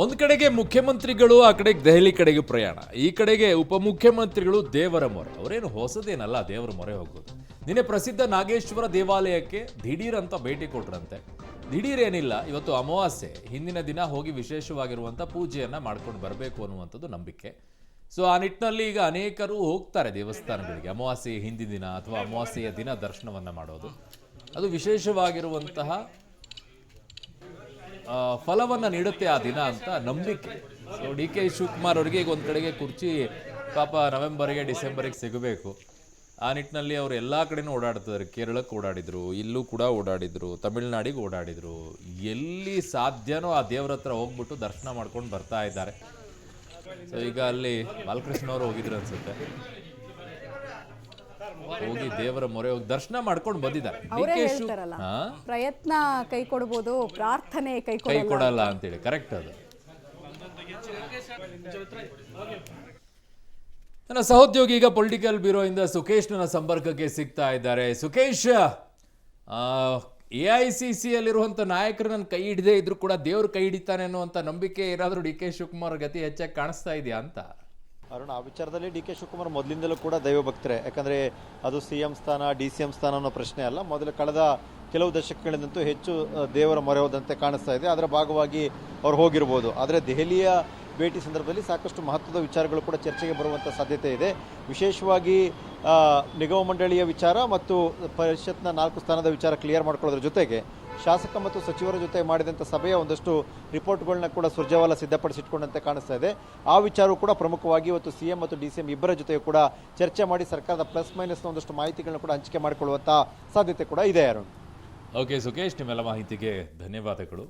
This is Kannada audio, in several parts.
ಒಂದು ಕಡೆಗೆ ಮುಖ್ಯಮಂತ್ರಿಗಳು, ಆ ಕಡೆಗೆ ದೆಹಲಿ ಕಡೆಗೆ ಪ್ರಯಾಣ, ಈ ಕಡೆಗೆ ಉಪಮುಖ್ಯಮಂತ್ರಿಗಳು ದೇವರ ಮೊರೆ. ಅವರೇನು ಹೊಸದೇನಲ್ಲ ದೇವರ ಮೊರೆ ಹೋಗೋದು. ನಿನ್ನೆ ಪ್ರಸಿದ್ಧ ನಾಗೇಶ್ವರ ದೇವಾಲಯಕ್ಕೆ ದಿಢೀರ್ ಅಂತ ಭೇಟಿ ಕೊಟ್ರಂತೆ. ದಿಢೀರ್ ಏನಿಲ್ಲ, ಇವತ್ತು ಅಮಾವಾಸ್ಯೆ, ಹಿಂದಿನ ದಿನ ಹೋಗಿ ವಿಶೇಷವಾಗಿರುವಂಥ ಪೂಜೆಯನ್ನು ಮಾಡ್ಕೊಂಡು ಬರಬೇಕು ಅನ್ನುವಂಥದ್ದು ನಂಬಿಕೆ. ಸೊ ಆ ನಿಟ್ಟಿನಲ್ಲಿ ಈಗ ಅನೇಕರು ಹೋಗ್ತಾರೆ ದೇವಸ್ಥಾನಗಳಿಗೆ ಅಮಾವಾಸ್ಯೆ ಹಿಂದಿನ ದಿನ ಅಥವಾ ಅಮಾವಾಸ್ಯೆಯ ದಿನ ದರ್ಶನವನ್ನು ಮಾಡೋದು. ಅದು ವಿಶೇಷವಾಗಿರುವಂತಹ ಫಲವನ್ನು ನೀಡುತ್ತೆ ಆ ದಿನ ಅಂತ ನಂಬಿಕೆ. ಸೊ ಡಿ ಕೆ ಶಿವಕುಮಾರ್ ಅವರಿಗೆ ಈಗ ಒಂದು ಕಡೆಗೆ ಕುರ್ಚಿ ಪಾಪ ನವೆಂಬರ್ಗೆ ಡಿಸೆಂಬರ್ಗೆ ಸಿಗಬೇಕು. ಆ ನಿಟ್ಟಿನಲ್ಲಿ ಅವರು ಎಲ್ಲ ಕಡೆನೂ ಓಡಾಡ್ತಿದ್ದಾರೆ. ಕೇರಳಕ್ಕೆ ಓಡಾಡಿದ್ರು, ಇಲ್ಲೂ ಕೂಡ ಓಡಾಡಿದ್ರು, ತಮಿಳ್ನಾಡಿಗೆ ಓಡಾಡಿದ್ರು. ಎಲ್ಲಿ ಸಾಧ್ಯನೋ ಆ ದೇವ್ರ ಹತ್ರ ಹೋಗ್ಬಿಟ್ಟು ದರ್ಶನ ಮಾಡ್ಕೊಂಡು ಬರ್ತಾ ಇದ್ದಾರೆ. ಸೊ ಈಗ ಅಲ್ಲಿ ಬಾಲಕೃಷ್ಣ ಅವರು ಹೋಗಿದ್ರು ಅನ್ಸುತ್ತೆ, ಹೋಗಿ ದೇವರ ಮೊರೆ ಹೋಗಿ ದರ್ಶನ ಮಾಡ್ಕೊಂಡು ಬಂದಿದ್ದಾರೆ. ಪ್ರಯತ್ನ ಕೈ ಕೊಡಬಹುದು, ಪ್ರಾರ್ಥನೆ ಕೈ ಕೊಡಲ್ಲ ಅಂತೇಳಿ ಕರೆಕ್ಟ್. ಅದು ನನ್ನ ಸಹೋದ್ಯೋಗಿ ಈಗ ಪೊಲಿಟಿಕಲ್ ಬ್ಯೂರೋ ಇಂದ ಸುಖೇಶ್ ನನ್ನ ಸಂಪರ್ಕಕ್ಕೆ ಸಿಗ್ತಾ ಇದ್ದಾರೆ. ಸುಖೇಶ್, AICC ಯಲ್ಲಿರುವಂಥ ನಾಯಕರು ನನ್ನ ಕೈ ಹಿಡದೇ ಇದ್ರು ಕೂಡ ದೇವ್ರು ಕೈ ಹಿಡಿತಾನೆ ಅನ್ನುವಂಥ ನಂಬಿಕೆ ಏನಾದರೂ ಡಿ ಕೆ ಶಿವಕುಮಾರ್ ಗತಿ ಹೆಚ್ಚಾಗಿ ಕಾಣಿಸ್ತಾ ಇದೆಯಾ ಅಂತ? ಅರುಣ್, ಆ ವಿಚಾರದಲ್ಲಿ ಡಿ ಕೆ ಶಿವಕುಮಾರ್ ಮೊದಲಿಂದಲೂ ಕೂಡ ದೈವ ಭಕ್ತರೇ. ಯಾಕಂದರೆ ಅದು CM ಸ್ಥಾನ DCM ಸ್ಥಾನ ಅನ್ನೋ ಪ್ರಶ್ನೆ ಅಲ್ಲ. ಕಳೆದ ಕೆಲವು ದಶಕಗಳಿಂದಂತೂ ಹೆಚ್ಚು ದೇವರ ಮೊರೆ ಹೋದಂತೆ ಕಾಣಿಸ್ತಾ ಇದೆ. ಅದರ ಭಾಗವಾಗಿ ಅವ್ರು ಹೋಗಿರ್ಬೋದು. ಆದರೆ ದೆಹಲಿಯ ಭೇಟಿ ಸಂದರ್ಭದಲ್ಲಿ ಸಾಕಷ್ಟು ಮಹತ್ವದ ವಿಚಾರಗಳು ಕೂಡ ಚರ್ಚೆಗೆ ಬರುವಂಥ ಸಾಧ್ಯತೆ ಇದೆ. ವಿಶೇಷವಾಗಿ ನಿಗಮ ಮಂಡಳಿಯ ವಿಚಾರ ಮತ್ತು ಪರಿಷತ್ನ 4 ಸ್ಥಾನದ ವಿಚಾರ ಕ್ಲಿಯರ್ ಮಾಡ್ಕೊಳ್ಳೋದ್ರ ಜೊತೆಗೆ ಶಾಸಕ ಮತ್ತು ಸಚಿವರ ಜೊತೆ ಮಾಡಿದಂಥ ಸಭೆಯ ಒಂದಷ್ಟು ರಿಪೋರ್ಟ್ಗಳನ್ನ ಕೂಡ ಸುರ್ಜೇವಾಲಾ ಸಿದ್ಧಪಡಿಸಿಟ್ಕೊಂಡಂತೆ ಕಾಣಿಸ್ತಾ ಇದೆ. ಆ ವಿಚಾರವೂ ಕೂಡ ಪ್ರಮುಖವಾಗಿ ಇವತ್ತು CM ಮತ್ತು DCM ಇಬ್ಬರ ಜೊತೆಯೂ ಕೂಡ ಚರ್ಚೆ ಮಾಡಿ ಸರ್ಕಾರದ ಪ್ಲಸ್ ಮೈನಸ್ನ ಒಂದಷ್ಟು ಮಾಹಿತಿಗಳನ್ನ ಕೂಡ ಹಂಚಿಕೆ ಮಾಡಿಕೊಳ್ಳುವಂಥ ಸಾಧ್ಯತೆ ಕೂಡ ಇದೆ. ಅರುಣ್, ಓಕೆ ಸುಖೇಶ್, ನಿಮ್ಮೆಲ್ಲ ಮಾಹಿತಿಗೆ ಧನ್ಯವಾದಗಳು.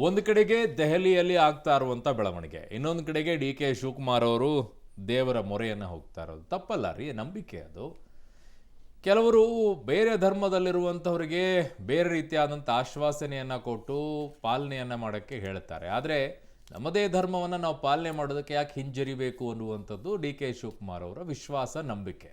ಒಂದು ಕಡೆಗೆ ದೆಹಲಿಯಲ್ಲಿ ಆಗ್ತಾ ಇರುವಂಥ ಬೆಳವಣಿಗೆ, ಇನ್ನೊಂದು ಕಡೆಗೆ ಡಿ ಕೆ ಶಿವಕುಮಾರ್ ಅವರು ದೇವರ ಮೊರೆಯನ್ನು ಹೋಗ್ತಾ ಇರೋದು ತಪ್ಪಲ್ಲ ರೀ, ನಂಬಿಕೆ ಅದು. ಕೆಲವರು ಬೇರೆ ಧರ್ಮದಲ್ಲಿರುವಂಥವ್ರಿಗೆ ಬೇರೆ ರೀತಿಯಾದಂಥ ಆಶ್ವಾಸನೆಯನ್ನು ಕೊಟ್ಟು ಪಾಲನೆಯನ್ನು ಮಾಡೋಕ್ಕೆ ಹೇಳ್ತಾರೆ. ಆದರೆ ನಮ್ಮದೇ ಧರ್ಮವನ್ನು ನಾವು ಪಾಲನೆ ಮಾಡೋದಕ್ಕೆ ಯಾಕೆ ಹಿಂಜರಿಬೇಕು ಅನ್ನುವಂಥದ್ದು ಡಿ ಕೆ ಶಿವಕುಮಾರ್ ಅವರ ವಿಶ್ವಾಸ, ನಂಬಿಕೆ.